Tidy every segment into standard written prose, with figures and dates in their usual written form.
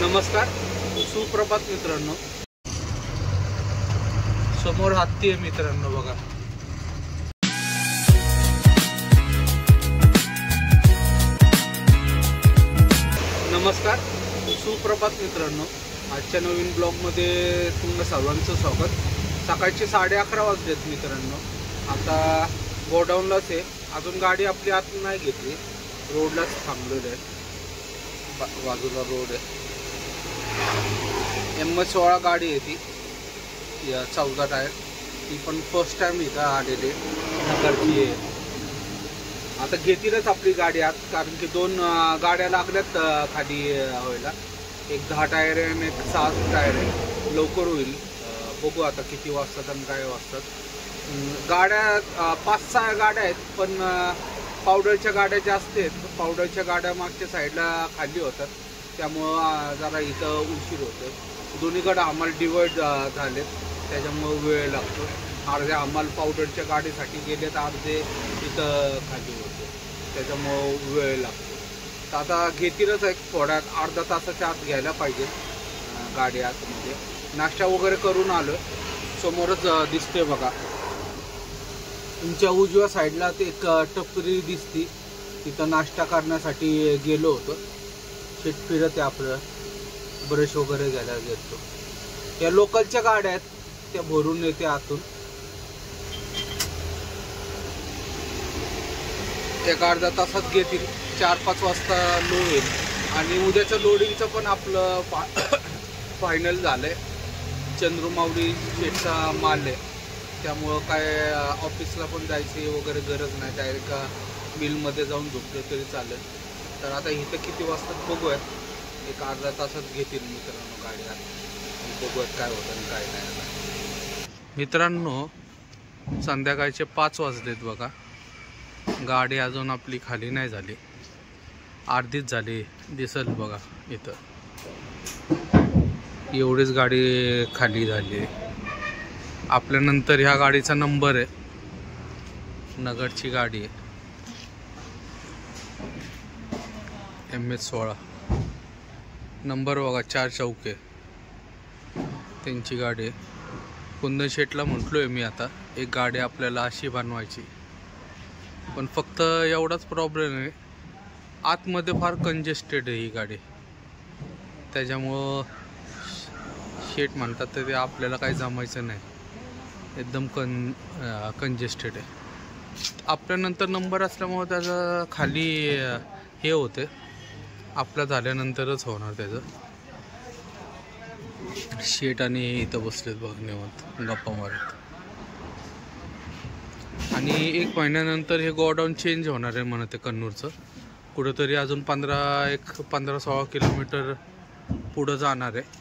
नमस्कार, सुप्रभात मित्रांनो. समोर हत्ती आहे मित्रांनो, बघा. नमस्कार, सुप्रभात मित्रांनो. आजच्या नवीन ब्लॉगमध्ये तुम्हाला सर्वांचं स्वागत. सकाळचे 11:30 वाजलेत मित्रांनो. आता गोडाऊनलाच आहे. अजून गाडी आपली आत नाही घेतली, रोडलाच थांबलेलं आहे. बाजूला रोड आहे. MS16 गाडी आहे ती, 14 टायर. ती पण फर्स्ट टाइम इथं आलेली नगरची आहे. आता घेतीलच आपली गाडी आत, कारण की 2 गाड्या लागल्यात खाली व्हायला. एक 10 टायर आहे आणि एक 7 टायर आहे. लवकर होईल. बघू आता किती वाजतात आणि काय वाजतात. गाड्या 5-6 गाड्या आहेत, पण पावडरच्या गाड्या जास्त आहेत. पावडरच्या गाड्या मागच्या साईडला खाली होतात, त्यामुळं जरा इथं उशीर होतं. दोन्हीकडे हमाल डिवाइड झालेत, त्याच्यामुळं वेळ लागतो. अर्धे हमाल पावडरच्या गाडीसाठी गेले तर अर्धे इथं खाली होते, त्याच्यामुळं वेळ लागतो. तर आता घेतीलच एक थोड्यात अर्धा तासाच्या आत घ्यायला पाहिजे गाडी आतमध्ये. नाश्ता वगैरे करून आलो. समोरच दिसते बघा, तुमच्या उजव्या साईडला ते एक टपरी दिसती, तिथं नाश्ता करण्यासाठी गेलो होतो. शेत फिरत आहे आपलं, ब्रश वगैरे घ्यायला घेतो. त्या लोकलच्या गाड्या आहेत, त्या भरून येते आतून. एक अर्धा तासात घेतील. 4-5 वाजता लोड होईल. आणि उद्याचं लोडिंगचं पण आपलं फायनल झालंय. चंद्रमावली शेटचा माल आहे, त्यामुळं काय ऑफिसला पण जायची वगैरे गरज नाही. डायरेक्ट मिलमध्ये जाऊन झोपलं तरी चालेल. तर आता इथं किती वाजतात बघूयात. एक अर्धा तासात घेतील मित्रांनो गाडी आत. बघूयात काय होतं आणि काय नाही. मित्रांनो, संध्याकाळचे 5 वाजलेत बघा. गाडी अजून आपली खाली नाही झाली, अर्धीच झाली. दिसल बघा इथं, एवढीच गाडी खाली झाली. आपल्यानंतर ह्या गाडीचा नंबर आहे, नगरची गाडी आहे, MS16 नंबर बघा. 4 चौके त्यांची गाडी आहे. कुंदन शेटला म्हटलोय मी, आता एक गाडी आपल्याला अशी बनवायची. पण फक्त एवढाच प्रॉब्लेम आहे, आतमध्ये फार कंजेस्टेड आहे ही गाडी. त्याच्यामुळं शेट म्हणतात तर ते आपल्याला काही जमायचं नाही. एकदम कंजेस्टेड आहे. आपल्यानंतर नंबर असल्यामुळे त्याचं खाली हे होते. आपल्या झाल्यानंतरच होणार त्याचं. शेट आणि इथं बसलेत बघ निवांत गप्पा मारत. आणि 1 महिन्यानंतर हे गोडाऊन चेंज होणार आहे म्हणते कन्नूरचं. कुठंतरी अजून 15-16 किलोमीटर पुढं जाणार आहे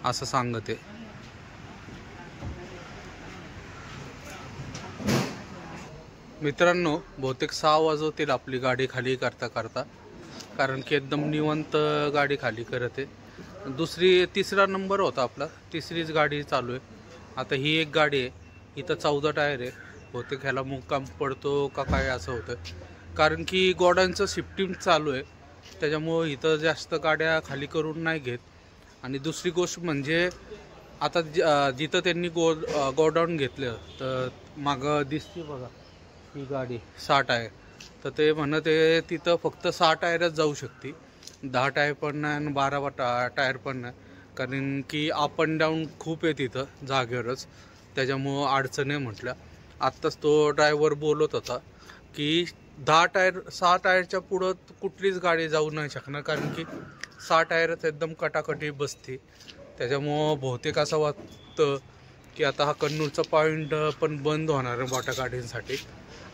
असं सांगत आहे. मित्रांनो, बहुतेक 6 वाजवतील आपली गाडी खाली करता करता, कारण की एकदम निवांत गाडी खाली करत आहे. 3रा नंबर होता आपला, 3रीच गाडी चालू आहे. आता ही एक गाडी आहे, इथं 14 टायर आहे. बहुतेक ह्याला मुक्काम पडतो का काय असं होतं, कारण की गोडाऊनचं शिफ्टिंग चालू आहे. त्याच्यामुळं इथं जास्त गाड्या खाली करून नाही घेत. आणि दुसरी गोष्ट म्हणजे आता जिथं त्यांनी गोडाऊन घेतलं तर मागं दिसते बघा ही गाडी 6 टायर. तर ते म्हणत आहे तिथं फक्त 6 टायरच जाऊ शकते, 10 टायर पण नाही आणि 12 टायर पण नाही, कारण की अप अँड डाऊन खूप आहे तिथं जागेवरच. त्याच्यामुळं अडचण आहे म्हटलं. आत्ताच तो ड्रायव्हर बोलत होता की 6 टायरच्या पुढं कुठलीच गाडी जाऊ नाही शकणार, कारण की 6 टायरच एकदम कटाकटी बसते. त्याच्यामुळं बहुतेक असं वाटतं की आता हा कन्नूरचा पॉईंट पण बंद होणार आहे मोठ्या गाडींसाठी.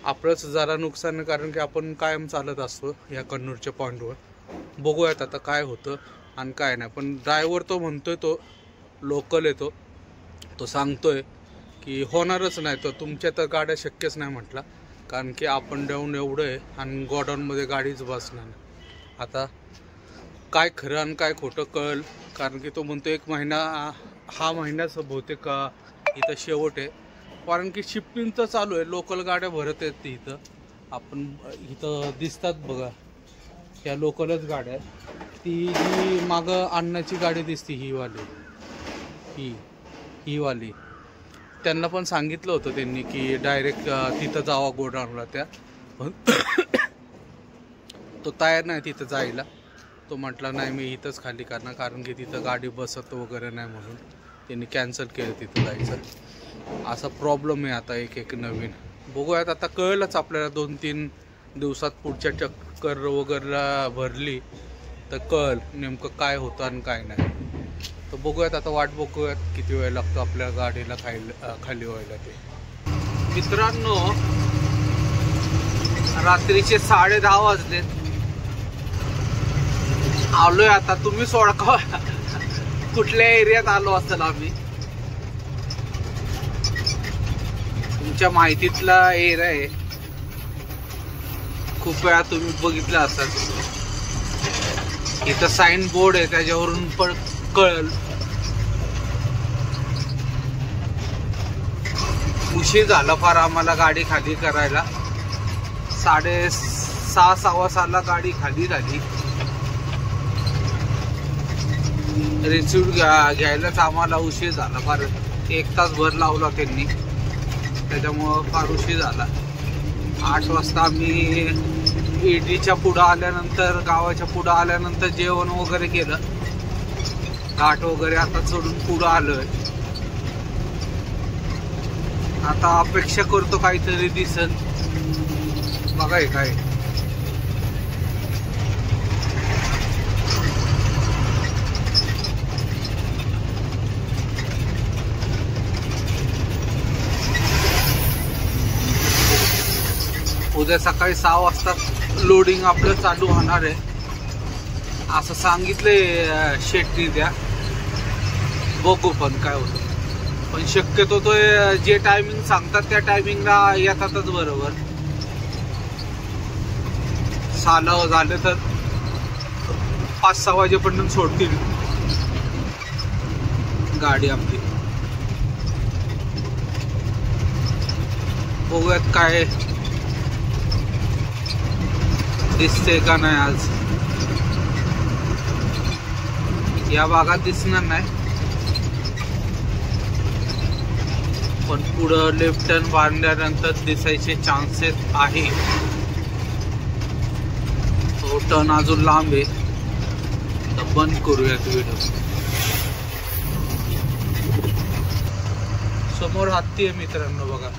आपलंच जरा नुकसान आहे, कारण की आपण कायम चालत असतो या कन्नूरच्या पॉईंटवर. बघूयात आता काय होतं आणि काय नाही. पण ड्रायव्हर तो म्हणतोय, तो लोकल आहे, तो सांगतोय की होणारच नाही. तर तुमच्या तर गाड्या शक्यच नाही म्हटला, कारण की अप अँड डाऊन एवढं आहे आणि गोडाऊनमध्ये गाडीच बसणार नाही. आता काय खरं आणि काय खोटं कळेल, कारण की तो म्हणतो 1 महिना, हा महिन्याच बहुतेक इथं शेवट आहे. कारण की शिफ्टिंगचं चालू आहे, लोकल गाड्या भरत आहेत इथं. आपण इथं दिसतात बघा, ह्या लोकलच गाड्या आहेत. ती जी मागं अन्नाची गाडी दिसती ही वाली त्यांना पण सांगितलं होतं त्यांनी की डायरेक्ट तिथं जावा गोडाऊनला त्या, पण तो तयार नाही तिथं जायला. तो म्हटला नाही मी इथंच खाली करणार, कारण की तिथं गाडी बसत वगैरे नाही म्हणून त्यांनी कॅन्सल केलं तिथं जायचं. असा प्रॉब्लेम आहे आता एक नवीन. बघूयात आता, कळलंच आपल्याला 2-3 दिवसात पुढच्या चक्कर वगैरे भरली तर कळल नेमकं काय होतं आणि काय नाही. तर बघूयात आता, वाट बघूयात किती वेळ लागतो आपल्या गाडीला खाली व्हायला. ते मित्रांनो रात्रीचे 10:30 वाजलेत. आलोय आता, तुम्ही सोडका कुठल्या एरियात आलो असेल आम्ही. तुमच्या माहितीतला एरिया आहे, खूप वेळा तुम्ही बघितलं असाल. इथं साइन बोर्ड आहे त्याच्यावरून पण कळल. उशीर झाला फार आम्हाला गाडी खाली करायला. 6:30-6:15 गाडी खाली झाली. रिसिव्ह घ्यायलाच आम्हाला उशीर झाला फार. 1 तास भर लावला त्यांनी, त्याच्यामुळं फार उशीर झाला. 8 वाजता आम्ही ईडीच्या पुढं आल्यानंतर, गावाच्या पुढं आल्यानंतर जेवण वगैरे केलं. घाट वगैरे आता चढून पुढं आलोय. आता अपेक्षा करतो काहीतरी दिसन. बघाय काय उद्या सकाळी 6 वाजता लोडिंग आपलं चालू होणार आहे असं सांगितलंय शेटनी द्या. बघू पण काय होतं. पण शक्यतो तो जे टायमिंग सांगतात त्या टायमिंगला येतातच बरोबर. 6ला झाले तर 5-6 वाजेपर्यंत सोडतील गाडी आपली. बघूयात काय दिसते का नाही. आज या भागात दिसणार नाही, पण पुढं लेफ्ट टर्न मारल्यानंतर दिसायचे चान्सेस आहे. तो टर्न अजून लांब आहे, तर बंद करूयात व्हिडिओ. समोर हत्ती आहे मित्रांनो, बघा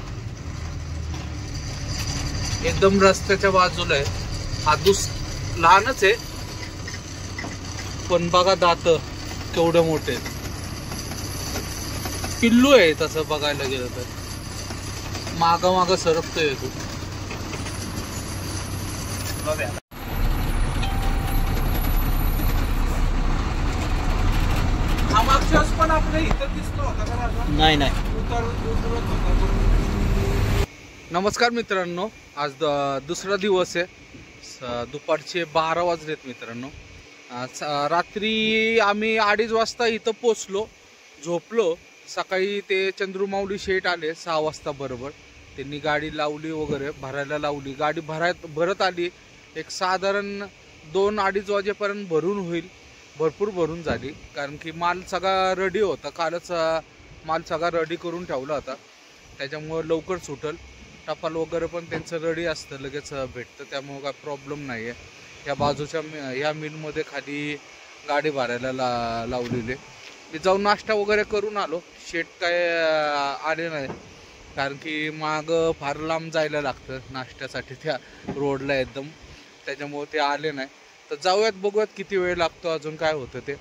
एकदम रस्त्याच्या बाजूला आहे. हा लहानच आहे, पण बघा दात केवढे मोठे. पिल्लू आहे तसं बघायला गेलं तर. माग सरकतोय तू. हा मागच्या पण आपल्या इथं दिसतो होता का? नाही. नमस्कार मित्रांनो, आज दुसरा दिवस आहे. दुपारचे 12 वाजलेत मित्रांनो. रात्री आम्ही 2:30 वाजता इथं पोचलो, झोपलो. सकाळी ते चंद्रमाऊली शेठ आले 6 वाजता बरोबर. त्यांनी गाडी लावली वगैरे, भरायला लावली. गाडी भरत आली. एक साधारण 2-2:30 वाजेपर्यंत भरून होईल. भरपूर भरून झाली, कारण की माल सगळा रेडी होता. कालच माल सगळा रेडी करून ठेवला होता, त्याच्यामुळं लवकर सुटल. टपाल वगैरे पण त्यांचं रेडी असतं, लगेच भेटतं, त्यामुळं काय प्रॉब्लेम नाही आहे. या बाजूच्या ह्या मिलमध्ये खाली गाडी भरायला लावलेली. मी जाऊन नाश्ता वगैरे करून आलो. शेट काय आले नाही, कारण की मागं फार लांब जायला लागतं नाश्त्यासाठी त्या रोडला एकदम, त्याच्यामुळं ते आले नाही. तर जाऊयात, बघूयात किती वेळ लागतो, अजून काय होतं ते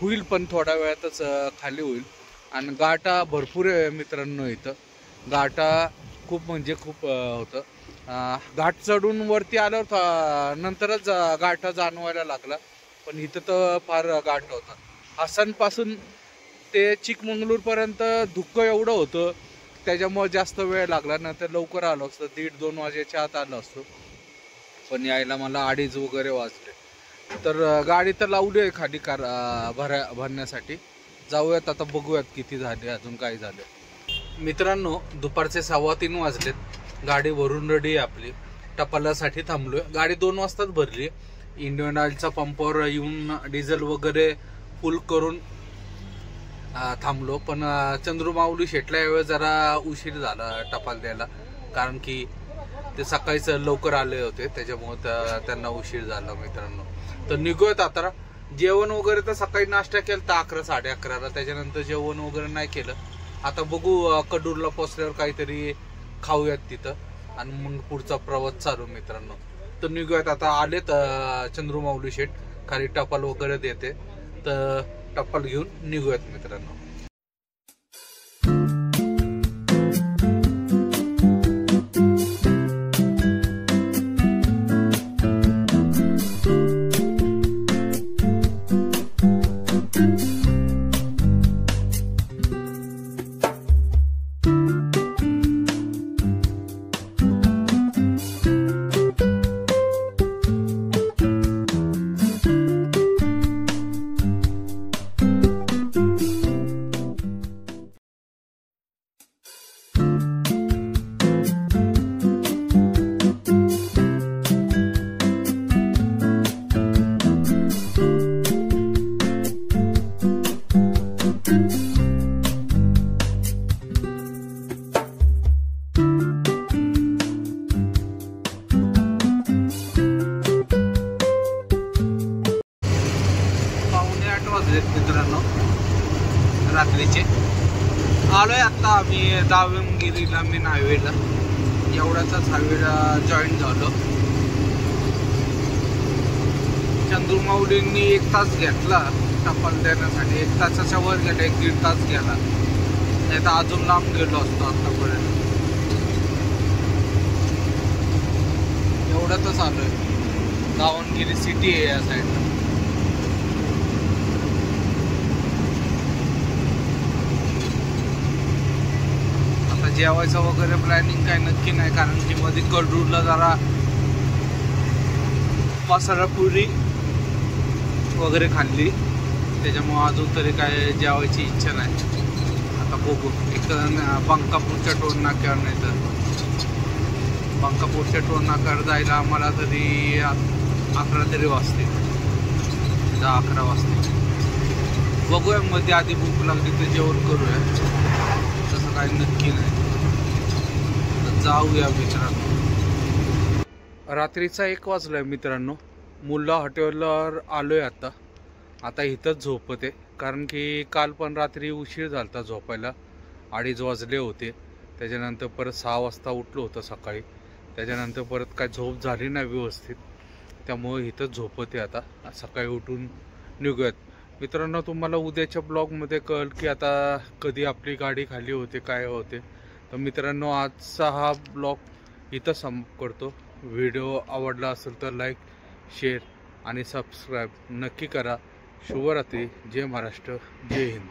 होईल. पण थोड्या वेळातच खाली होईल. आणि गाठा भरपूर आहे मित्रांनो इथं. गाठा खूप म्हणजे खूप होतं. घाट चढून वरती आल्यावर नंतरच गाठा जाणवायला लागला, पण इथं तर फार घाट होता. हसनपासून ते चिकमंगळूरपर्यंत धुकं एवढं होतं, त्याच्यामुळे जास्त वेळ लागला. नंतर लवकर आलो असतं, 1:30-2 वाजेच्या आत आलो असतो, पण यायला मला 2:30 वगैरे वाजले. तर गाडी तर लावली आहे खाली भरण्यासाठी. जाऊयात आता, बघूयात किती झाले, अजून काय झालं. मित्रांनो दुपारचे 3:15 वाजलेत. गाडी भरून रेडी आहे आपली. टपालासाठी थांबलोय. गाडी 2 वाजताच भरली. इंडियन ऑइलचा पंपावर येऊन डिझेल वगैरे फुल करून थांबलो. पण चंद्रमाऊली शेटला यावेळी जरा उशीर झाला टपाल द्यायला, कारण की ते सकाळीच लवकर आले होते, त्याच्यामुळे त्यांना उशीर झाला मित्रांनो. तर निघूयात आता. जेवण वगैरे तर सकाळी नाश्ता केला तर 11 11:30ला, त्याच्यानंतर जेवण वगैरे नाही केलं. आता बघू कडूरला पोचल्यावर काहीतरी खाऊयात तिथं आणि मग पुढचा प्रवास चालू मित्रांनो. तर निघूयात आता. आलेत चंद्रमाऊली शेठ, खाली टपाल वगैरे देते, तर टपाल घेऊन निघूयात मित्रांनो. मित्रांनो रात्रीचे आलोय आता आम्ही दावणगिरीला, मेन हायवेला. एवढ्याचाच हायवेला जॉईन झालो. चंद्रमाऊलींनी 1 तास घेतला टपाल देण्यासाठी, 1 तासाच्या वर गेला, 1-1.5 तास गेला, नाही तर अजून लांब गेलो असतो आतापर्यंत. एवढ्यातच आलोय. दावणगिरी सिटी आहे या साईडला. जेवायचं वगैरे प्लॅनिंग काय नक्की नाही, कारण की मध्ये कडूरला जरा मसाला पुरी वगैरे खाल्ली, त्याच्यामुळे अजून तरी काय जेवायची इच्छा नाही. आता बघू, एक बंकापूरच्या टोल नाक्यावर, नाही तर बंकापूरच्या टोल नाक्यावर जायला आम्हाला तरी 11 तरी वाजते, 10-11 वाजते. बघूया, मध्ये आधी भूक लागली तर जेवण करूया, तसं काही नक्की नाही. जाऊया मित्रांनो. रात्रीचा 1 वाजलाय मित्रांनो. मुल्ला हॉटेलवर आलोय आता इथंच झोपते, कारण की काल पण रात्री उशीर झालता झोपायला, 2:30 वाजले होते. त्याच्यानंतर परत 6 वाजता उठलो होतं सकाळी, त्याच्यानंतर परत काय झोप झाली नाही व्यवस्थित, त्यामुळे इथंच झोपते आता. सकाळी उठून निघूयात मित्रांनो. तुम्हाला उद्याच्या ब्लॉगमध्ये कळेल की आता कधी आपली गाडी खाली होते, काय होते. तर मित्रांनो, आजचा हा ब्लॉग इथं समाप्त करतो. व्हिडिओ आवडला असेल तर लाईक, शेअर आणि सबस्क्राईब नक्की करा. शुभरात्री. जय महाराष्ट्र, जय हिंद.